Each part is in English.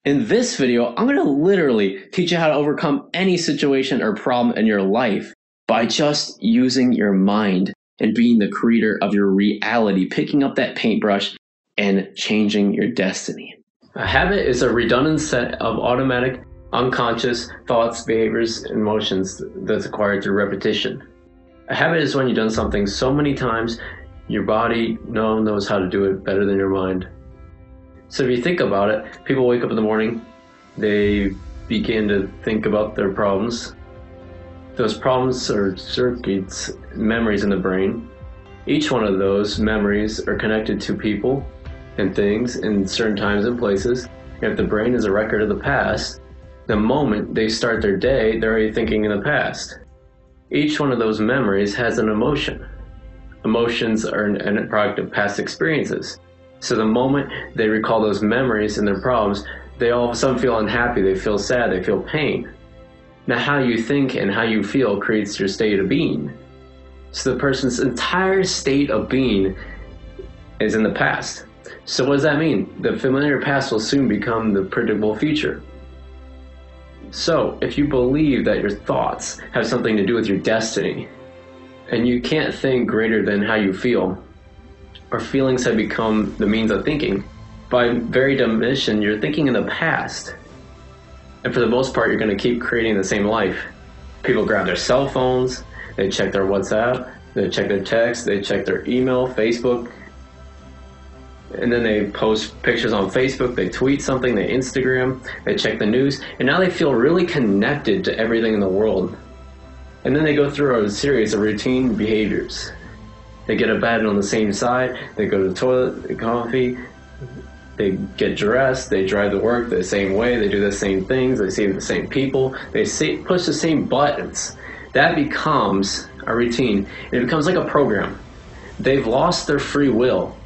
In this video, I'm going to literally teach you how to overcome any situation or problem in your life by just using your mind and being the creator of your reality, picking up that paintbrush and changing your destiny. A habit is a redundant set of automatic, unconscious thoughts, behaviors, and emotions that's acquired through repetition. A habit is when you've done something so many times, your body knows how to do it better than your mind. So if you think about it, people wake up in the morning, they begin to think about their problems. Those problems are circuits, memories in the brain. Each one of those memories are connected to people and things in certain times and places. If the brain is a record of the past, the moment they start their day, they're already thinking in the past. Each one of those memories has an emotion. Emotions are a product of past experiences. So the moment they recall those memories and their problems, they all of a sudden feel unhappy, they feel sad, they feel pain. Now how you think and how you feel creates your state of being. So the person's entire state of being is in the past. So what does that mean? The familiar past will soon become the predictable future. So if you believe that your thoughts have something to do with your destiny, and you can't think greater than how you feel, or feelings have become the means of thinking, by very definition, you're thinking in the past. And for the most part, you're going to keep creating the same life. People grab their cell phones, they check their WhatsApp, they check their text, they check their email, Facebook, and then they post pictures on Facebook, they tweet something, they Instagram, they check the news, and now they feel really connected to everything in the world. And then they go through a series of routine behaviors. They get a bed on the same side, they go to the toilet, they coffee, they get dressed, they drive to work the same way, they do the same things, they see the same people, they push the same buttons. That becomes a routine, and it becomes like a program. They've lost their free will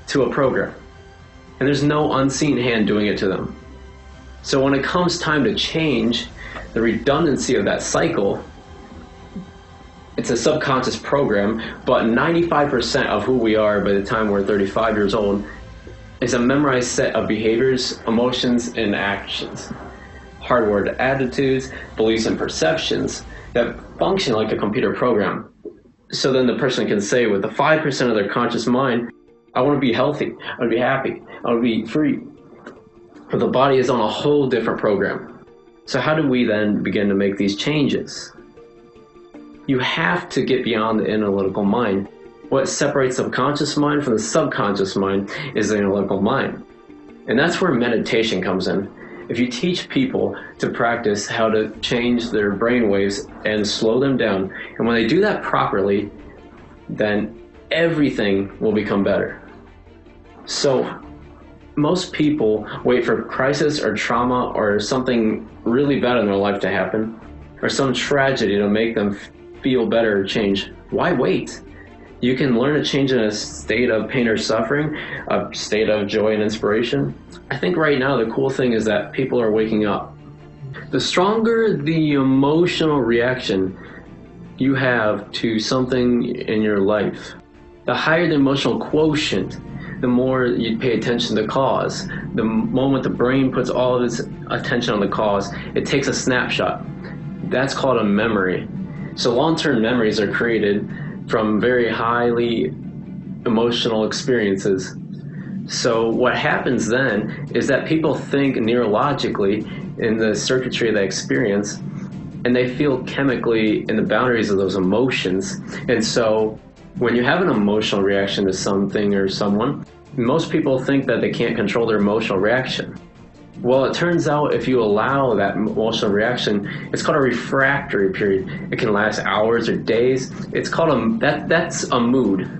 to a program, and there's no unseen hand doing it to them. So when it comes time to change the redundancy of that cycle, it's a subconscious program, but 95% of who we are by the time we're 35 years old is a memorized set of behaviors, emotions, and actions. Hardwired attitudes, beliefs, and perceptions that function like a computer program. So then the person can say with the 5% of their conscious mind, I want to be healthy, I want to be happy, I want to be free. But the body is on a whole different program. So how do we then begin to make these changes? You have to get beyond the analytical mind. What separates the subconscious mind from the subconscious mind is the analytical mind. And that's where meditation comes in. If you teach people to practice how to change their brain waves and slow them down, and when they do that properly, then everything will become better. So most people wait for crisis or trauma or something really bad in their life to happen, or some tragedy to make them feel better or change. Why wait? You can learn to change in a state of pain or suffering, a state of joy and inspiration. I think right now the cool thing is that people are waking up. The stronger the emotional reaction you have to something in your life, the higher the emotional quotient, the more you pay attention to the cause. The moment the brain puts all of its attention on the cause, it takes a snapshot. That's called a memory. So long-term memories are created from very highly emotional experiences. So what happens then is that people think neurologically in the circuitry of that experience, and they feel chemically in the boundaries of those emotions. And so when you have an emotional reaction to something or someone, most people think that they can't control their emotional reaction. Well, it turns out if you allow that emotional reaction, it's called a refractory period. It can last hours or days. It's called that's a mood.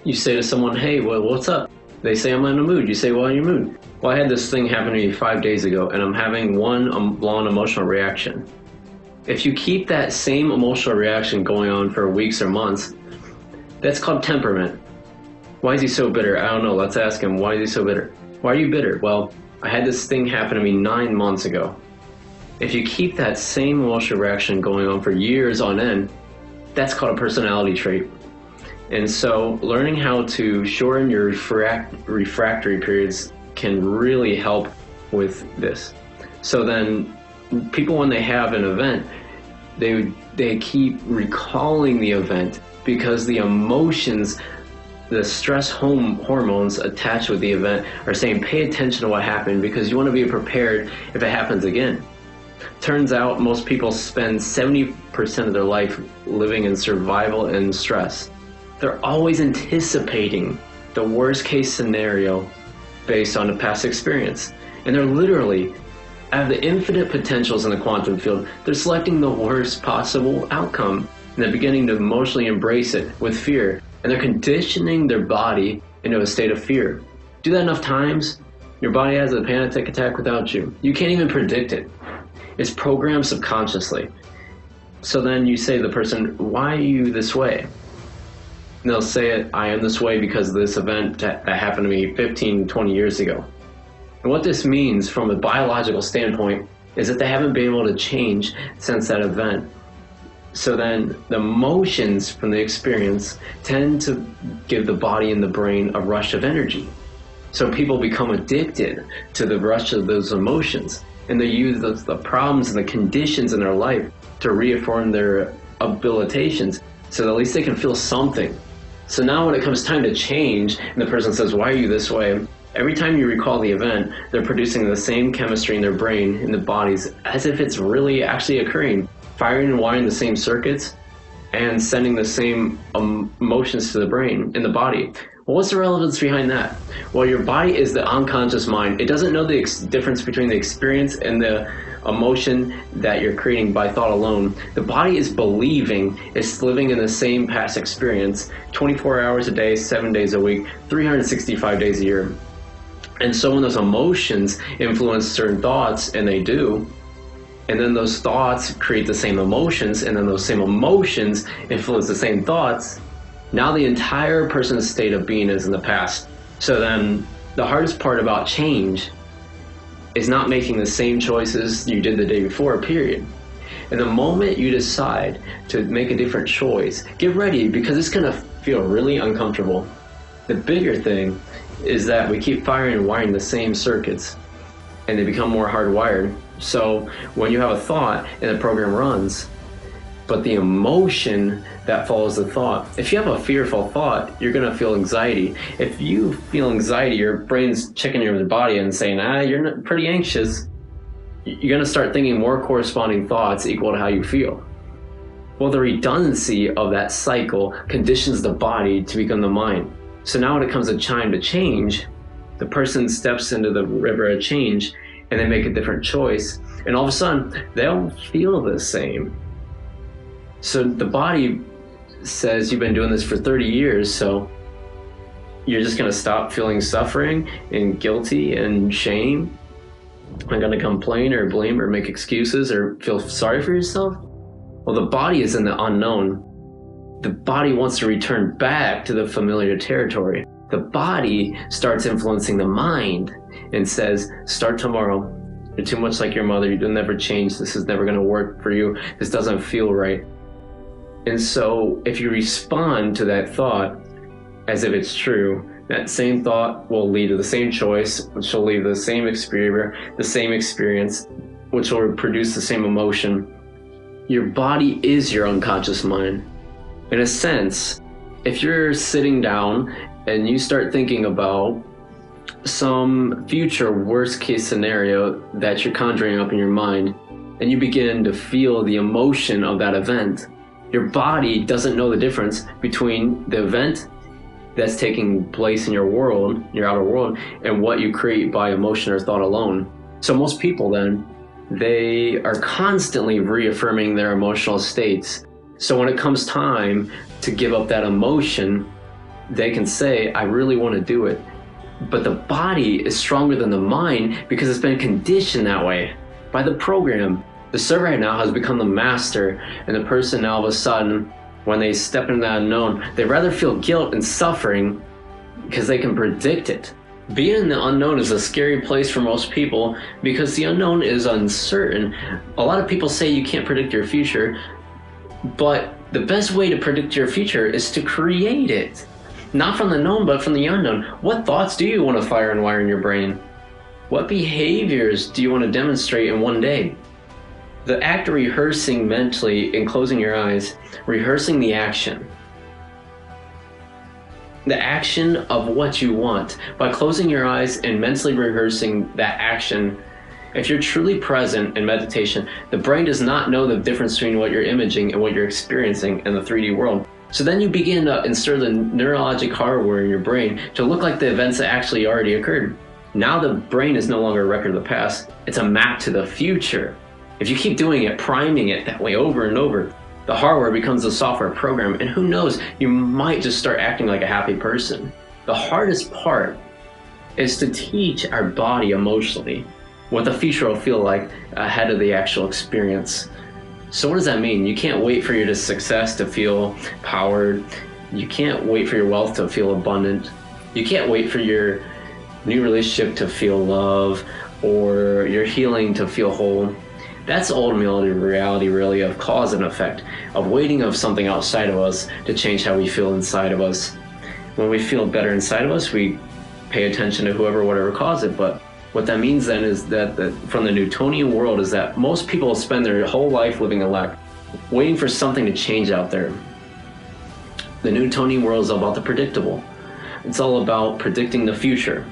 You say to someone, hey, well, what's up? They say, I'm in a mood. You say, well, in your mood. Well, I had this thing happen to me 5 days ago, and I'm having one long emotional reaction. If you keep that same emotional reaction going on for weeks or months, that's called temperament. Why is he so bitter? I don't know. Let's ask him, why is he so bitter? Why are you bitter? Well, I had this thing happen to me 9 months ago. If you keep that same emotional reaction going on for years on end, that's called a personality trait. And so learning how to shorten your refractory periods can really help with this. So then people, when they have an event, they keep recalling the event because the emotions, the stress hormones attached with the event are saying, pay attention to what happened because you want to be prepared if it happens again. Turns out most people spend 70% of their life living in survival and stress. They're always anticipating the worst case scenario based on the past experience. And they're literally, out of the infinite potentials in the quantum field, they're selecting the worst possible outcome. And they're beginning to emotionally embrace it with fear. And they're conditioning their body into a state of fear. Do that enough times, your body has a panic attack without you. You can't even predict it. It's programmed subconsciously. So then you say to the person, why are you this way? And they'll say it, I am this way because of this event that happened to me 15, 20 years ago. And what this means from a biological standpoint is that they haven't been able to change since that event. So then the emotions from the experience tend to give the body and the brain a rush of energy. So people become addicted to the rush of those emotions. And they use the problems and the conditions in their life to reaffirm their habilitations so that at least they can feel something. So now when it comes time to change and the person says, why are you this way? Every time you recall the event, they're producing the same chemistry in their brain, in the bodies, as if it's really actually occurring, firing and wiring the same circuits and sending the same emotions to the brain in the body. Well, what's the relevance behind that? Well, your body is the unconscious mind. It doesn't know the difference between the experience and the emotion that you're creating by thought alone. The body is believing it's living in the same past experience 24 hours a day, 7 days a week, 365 days a year. And so when those emotions influence certain thoughts, and they do, and then those thoughts create the same emotions, and then those same emotions influence the same thoughts, now the entire person's state of being is in the past. So then the hardest part about change is not making the same choices you did the day before, period. And the moment you decide to make a different choice, get ready because it's gonna feel really uncomfortable. The bigger thing is that we keep firing and wiring the same circuits and they become more hardwired. So when you have a thought and the program runs, but the emotion that follows the thought. If you have a fearful thought, you're gonna feel anxiety. If you feel anxiety, your brain's checking your body and saying, you're pretty anxious. You're gonna start thinking more corresponding thoughts equal to how you feel. Well, the redundancy of that cycle conditions the body to become the mind. So now when it comes a time to change, the person steps into the river of change and they make a different choice. And all of a sudden, they don't feel the same. So the body says you've been doing this for 30 years, so you're just going to stop feeling suffering and guilty and shame? I'm going to complain or blame or make excuses or feel sorry for yourself? Well, the body is in the unknown. The body wants to return back to the familiar territory. The body starts influencing the mind and says, start tomorrow. You're too much like your mother. You'll never change. This is never going to work for you. This doesn't feel right. And so if you respond to that thought as if it's true, that same thought will lead to the same choice, which will lead to the same experience, which will produce the same emotion. Your body is your unconscious mind. In a sense, if you're sitting down and you start thinking about some future worst case scenario that you're conjuring up in your mind, and you begin to feel the emotion of that event, your body doesn't know the difference between the event that's taking place in your world, your outer world, and what you create by emotion or thought alone. So most people then, they are constantly reaffirming their emotional states. So when it comes time to give up that emotion, they can say, I really want to do it. But the body is stronger than the mind because it's been conditioned that way by the program. The server right now has become the master, and the person now all of a sudden, when they step into that unknown, they rather feel guilt and suffering because they can predict it. Being in the unknown is a scary place for most people because the unknown is uncertain. A lot of people say you can't predict your future, but the best way to predict your future is to create it. Not from the known, but from the unknown. What thoughts do you want to fire and wire in your brain? What behaviors do you want to demonstrate in one day? The act of rehearsing mentally and closing your eyes, rehearsing the action. The action of what you want. By closing your eyes and mentally rehearsing that action, if you're truly present in meditation, the brain does not know the difference between what you're imaging and what you're experiencing in the 3D world. So then you begin to insert the neurologic hardware in your brain to look like the events that actually already occurred. Now the brain is no longer a record of the past, it's a map to the future. If you keep doing it, priming it that way over and over, the hardware becomes a software program, and who knows, you might just start acting like a happy person. The hardest part is to teach our body emotionally what the future will feel like ahead of the actual experience. So what does that mean? You can't wait for your success to feel powered. You can't wait for your wealth to feel abundant. You can't wait for your new relationship to feel love or your healing to feel whole. That's ultimately the reality, really, of cause and effect, of waiting of something outside of us to change how we feel inside of us. When we feel better inside of us, we pay attention to whatever caused it. But what that means then is that from the Newtonian world is that most people spend their whole life living a lack, waiting for something to change out there. The Newtonian world is all about the predictable. It's all about predicting the future.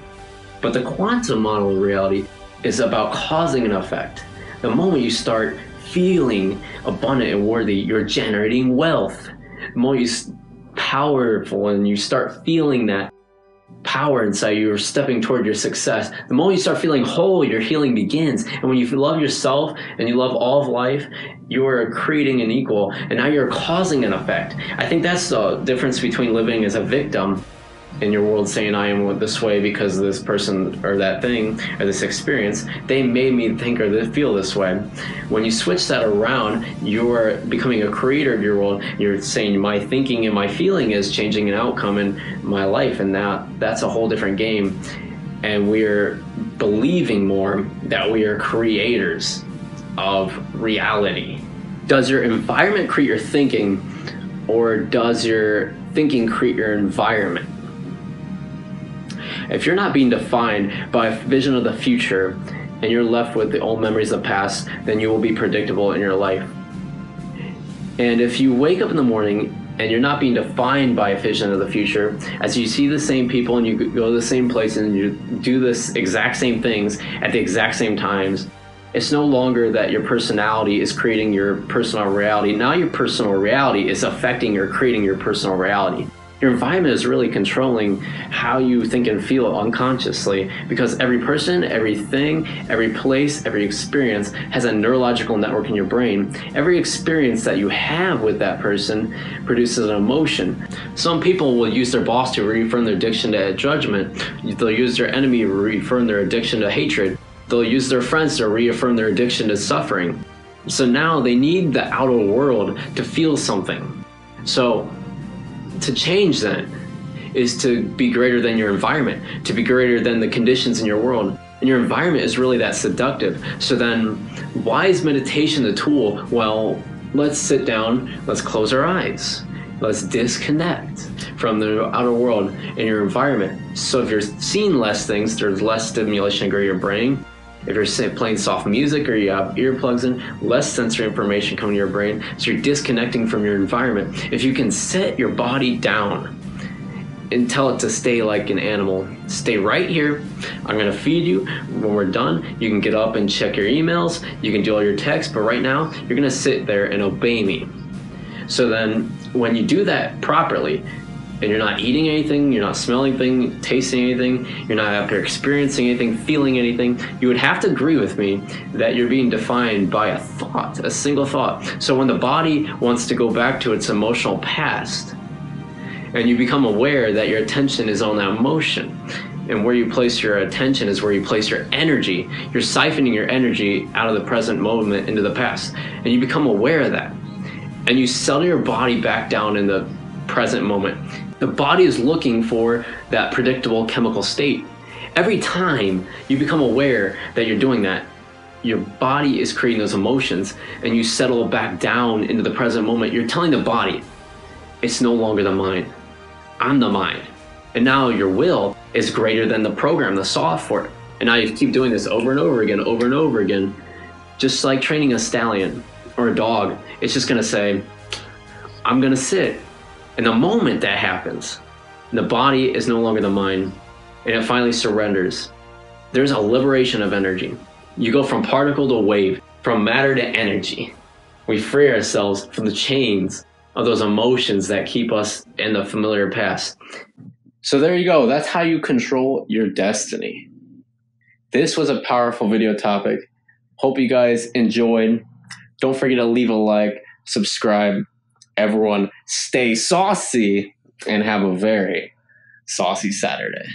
But the quantum model of reality is about causing an effect. The moment you start feeling abundant and worthy, you're generating wealth. The moment you're powerful and you start feeling that power inside you, you're stepping toward your success. The moment you start feeling whole, your healing begins. And when you love yourself and you love all of life, you are creating an equal, and now you're causing an effect. I think that's the difference between living as a victim in your world, saying I am this way because this person or that thing or this experience, they made me think or feel this way. When you switch that around, you're becoming a creator of your world. You're saying my thinking and my feeling is changing an outcome in my life, and that's a whole different game. And we're believing more that we are creators of reality. Does your environment create your thinking, or does your thinking create your environment? If you're not being defined by a vision of the future and you're left with the old memories of the past, then you will be predictable in your life. And if you wake up in the morning and you're not being defined by a vision of the future, as you see the same people and you go to the same places and you do this exact same things at the exact same times, it's no longer that your personality is creating your personal reality. Now your personal reality is affecting or creating your personal reality. Your environment is really controlling how you think and feel unconsciously, because every person, everything, every place, every experience has a neurological network in your brain. Every experience that you have with that person produces an emotion. Some people will use their boss to reaffirm their addiction to judgment. They'll use their enemy to reaffirm their addiction to hatred. They'll use their friends to reaffirm their addiction to suffering. So now they need the outer world to feel something. So to change then is to be greater than your environment, to be greater than the conditions in your world. And your environment is really that seductive. So then why is meditation the tool? Well, let's sit down, let's close our eyes. Let's disconnect from the outer world in your environment. So if you're seeing less things, there's less stimulation in your brain. If you're playing soft music or you have earplugs in, less sensory information coming to your brain, so you're disconnecting from your environment. If you can set your body down and tell it to stay like an animal, stay right here, I'm gonna feed you. When we're done, you can get up and check your emails, you can do all your texts, but right now, you're gonna sit there and obey me. So then, when you do that properly, and you're not eating anything, you're not smelling anything, tasting anything, you're not out there experiencing anything, feeling anything, you would have to agree with me that you're being defined by a thought, a single thought. So when the body wants to go back to its emotional past, and you become aware that your attention is on that emotion, and where you place your attention is where you place your energy, you're siphoning your energy out of the present moment into the past, and you become aware of that, and you settle your body back down in the present moment. The body is looking for that predictable chemical state. Every time you become aware that you're doing that, your body is creating those emotions, and you settle back down into the present moment. You're telling the body, it's no longer the mind. I'm the mind. And now your will is greater than the program, the software. And now you keep doing this over and over again, over and over again. Just like training a stallion or a dog, it's just going to say, I'm going to sit. And the moment that happens, the body is no longer the mind, and it finally surrenders. There's a liberation of energy. You go from particle to wave, from matter to energy. We free ourselves from the chains of those emotions that keep us in the familiar past. So there you go. That's how you control your destiny. This was a powerful video topic. Hope you guys enjoyed. Don't forget to leave a like, subscribe. Everyone stay saucy and have a very saucy Saturday.